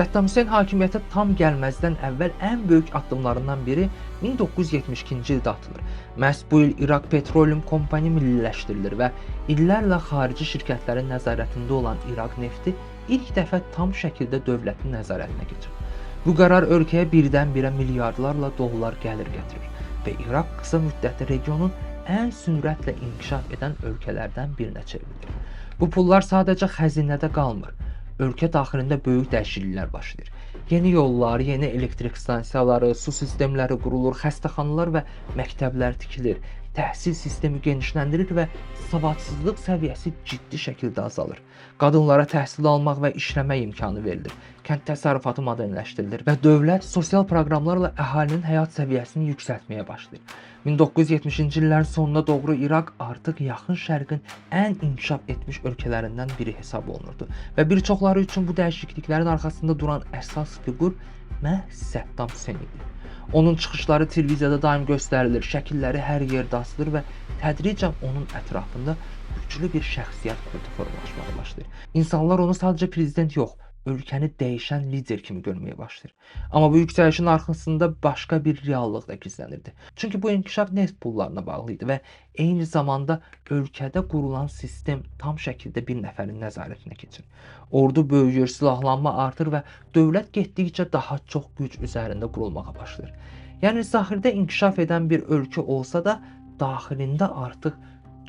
Səddam Hüseyn hakimiyyətə tam gəlməzdən əvvəl ən böyük addımlarından biri 1972-ci ildə atılır. Məhz bu il İraq Petroleum Kompaniya milliləşdirilir və illərlə xarici şirkətlərin nəzarətində olan İraq nefti ilk dəfə tam şəkildə dövlətin nəzarətinə keçir. Bu qərar ölkəyə birdən-birə milyardlarla dollar gəlir gətirir və İraq qısa müddətdə regionun ən sürətlə inkişaf edən ölkələrdən birinə çevrilir. Bu pullar sadəcə xəzinədə qalmır. Ölkə daxilində böyük dəyişikliklər başlayır. Yeni yollar, yeni elektrik stansiyaları, su sistemləri qurulur, xəstəxanalar və məktəblər tikilir, təhsil sistemi genişləndirir və savadsızlıq səviyyəsi ciddi şəkildə azalır. Qadınlara təhsil almaq və işləmək imkanı verilir. Kənd təsərrüfatı modernləşdirilir və dövlət sosial proqramlarla əhalinin həyat səviyyəsini yüksəltməyə başlayır. 1970-ci illərin sonuna doğru İraq artıq Yaxın Şərqin ən inkişaf etmiş ölkələrindən biri hesab olunurdu və bir çoxları üçün bu dəyişikliklərin arxasında duran əsas fiqur məhz Səddam Hüseyn idi. Onun çıxışları televiziyada daim göstərilir, şəkilləri hər yerdə asılır və tədricən onun ətrafında güclü bir şəxsiyyət kultu formalaşmağa başlayır. İnsanlar onu sadəcə prezident yox, ölkəni dəyişən lider kimi görməyə başlayır. Amma bu yüksəlişin arxasında başqa bir reallıq da gizlənirdi. Çünki bu inkişaf neft pullarına bağlı idi və eyni zamanda ölkədə qurulan sistem tam şəkildə bir nəfərin nəzarətinə keçir. Ordu böyüyür, silahlanma artır və dövlət getdikcə daha çox güc üzərində qurulmağa başlayır. Yəni zahirdə inkişaf edən bir ölkə olsa da daxilində artıq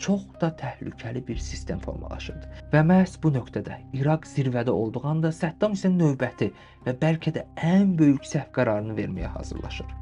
çox da təhlükəli bir sistem formalaşırdı. Və məhz bu nöqtədə İraq zirvədə olduğu anda Səddam Hüseyn növbəti və bəlkə də ən böyük səhv qərarını verməyə hazırlaşır.